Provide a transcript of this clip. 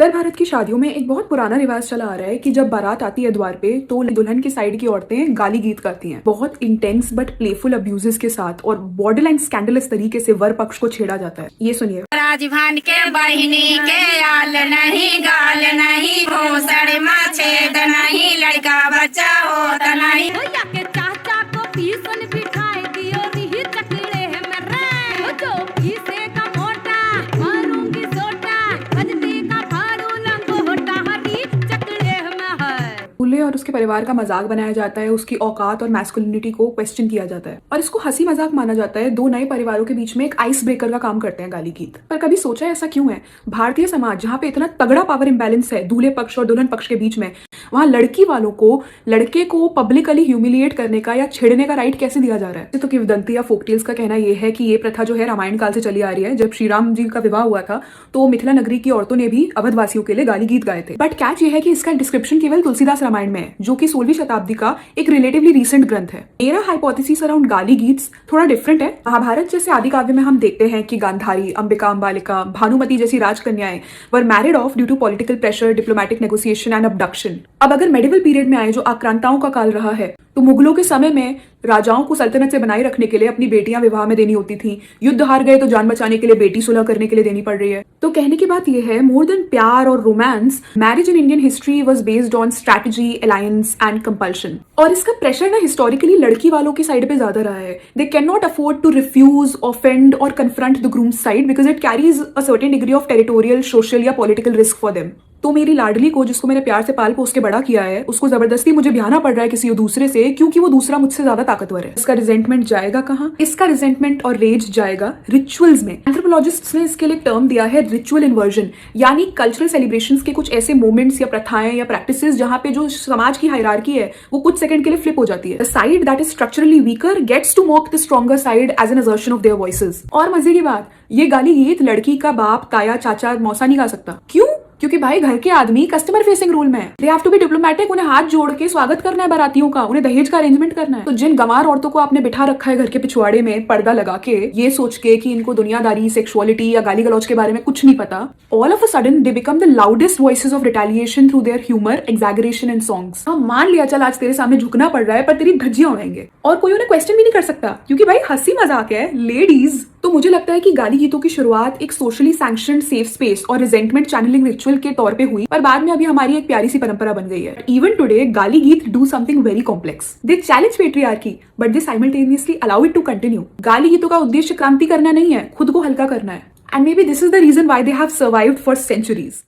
उत्तर भारत की शादियों में एक बहुत पुराना रिवाज चला आ रहा है कि जब बारात आती है द्वार पे तो दुल्हन की साइड की औरतें गाली गीत गाती हैं बहुत इंटेंस बट प्लेफुल अब्यूजेस के साथ और बॉर्डरलाइन स्कैंडलस तरीके से वर पक्ष को छेड़ा जाता है। ये सुनिए। राजभान के बहिनी के आल नहीं गाल नहीं भोसड़ में छेद नहीं लड़का बच्चा होता नहीं के चाचा को पीसन बिठाई दियो रही चकले में रे जो पीसे का मोटा मारूंगी सोटा बजती का फाड़ू लंगोटा हरी चकले में है। दूल्हे और उसके परिवार का मजाक बनाया जाता है, उसकी औकात और मैस्कुलिनिटी को क्वेश्चन किया जाता है और इसको हंसी मजाक माना जाता है। दो नए परिवारों के बीच में एक आइस ब्रेकर का काम करते हैं गाली गीत। पर कभी सोचा है ऐसा क्यों है? भारतीय समाज जहाँ पे इतना तगड़ा पावर इम्बैलेंस है दूल्हे पक्ष और दुल्हन पक्ष के बीच में, वहाँ लड़की वालों को लड़के को पब्लिकली ह्यूमिलिएट करने का या छेड़ने का राइट कैसे दिया जा रहा है? तो किंवदंती या फोकटेल्स का कहना यह है कि ये प्रथा जो है रामायण काल से चली आ रही है। जब श्री राम जी का विवाह हुआ था तो मिथिला नगरी की औरतों ने भी अवधवासियों के लिए गाली गीत गाए थे। बट कैच ये है कि इसका डिस्क्रिप्शन केवल तुलसीदास रामायण में है, जो कि 16वीं शताब्दी का एक रिलेटिवली रीसेंट ग्रंथ है। मेरा हाइपोथेसिस अराउंड गाली गीत्स थोड़ा डिफरेंट है। महाभारत जैसे आदि काव्य में हम देखते हैं कि गांधारी, अंबिका, अंबालिका, भानुमति जैसी राजकन्याएं were married off due to political pressure, diplomatic negotiation and abduction. अब अगर मेडिवल पीरियड में आए जो आक्रांताओं का काल रहा है, तो मुगलों के समय में राजाओं को सल्तनत से बनाए रखने के लिए अपनी बेटियां विवाह में देनी होती थी। युद्ध हार गए तो जान बचाने के लिए बेटी सुलह करने के लिए देनी पड़ रही है। तो कहने की बात यह है, मोर देन प्यार और romance, marriage in Indian history was based on strategy, alliance and compulsion. और इसका प्रेशर ना हिस्टोरिकली लड़की वालों की साइड पे ज्यादा रहा है। They can not afford to refuse, offend और confront the groom's side because it carries a certain degree of territorial, social या पॉलिटिकल रिस्क फॉर देम। तो मेरी लाडली को, जिसको मैंने प्यार से पाल पोस के बड़ा किया है, उसको जबरदस्ती मुझे ब्याहना पड़ रहा है किसी दूसरे से क्योंकि वो दूसरा मुझसे ज्यादा ताकतवर है। इसका रिजेंटमेंट जाएगा कहाँ? इसका रिजेंटमेंट और रेज जाएगा रिचुअल्स में। एंथ्रोपोलॉजिस्ट्स ने इसके लिए टर्म दिया है रिचुअल इन्वर्जन, यानी कल्चरल सेलिब्रेशंस के कुछ ऐसे मोमेंट्स या प्रथाएं या प्रैक्टिसेस जहां पे जो समाज की हायरार्की है वो कुछ सेकंड के लिए फ्लिप हो जाती है। The side that is structurally weaker gets to mock the stronger side as an assertion of their voices. और मजे की बात, ये गाली गीत लड़की का बाप, ताया, चाचा, मौसा नहीं गा सकता। क्यों? क्योंकि भाई घर के आदमी कस्टमर फेसिंग रोल में है। They have to be diplomatic. उन्हें हाथ जोड़ के स्वागत करना है बारातियों का, उन्हें दहेज का अरेंजमेंट करना है। तो जिन गंवार औरतों को आपने बिठा रखा है घर के पिछवाड़े में पर्दा लगा के, ये सोच के कि इनको दुनियादारी, सेक्सुअलिटी या गाली गलौज के बारे में कुछ नहीं पता, all of a sudden they become the loudest voices of retaliation through their humour, exaggeration and songs. हाँ, मान लिया चल आज तेरे सामने झुकना पड़ रहा है, पर तेरी धज्जियां उड़ाएंगे और कोई उन्हें क्वेश्चन भी नहीं कर सकता क्योंकि भाई हंसी मजाक है लेडीज। तो मुझे लगता है कि गाली गीतों की शुरुआत एक सोशली सैंक्शन्ड सेफ स्पेस और रिजेंटमेंट चैनलिंग रिचुअल के तौर पे हुई, पर बाद में अभी हमारी एक प्यारी सी परंपरा बन गई है। इवन टुडे गाली गीत do something very complex. They challenge patriarchy but they simultaneously allow it to continue. गाली गीतों का उद्देश्य क्रांति करना नहीं है, खुद को हल्का करना है। And maybe this is the reason why they have survived for centuries.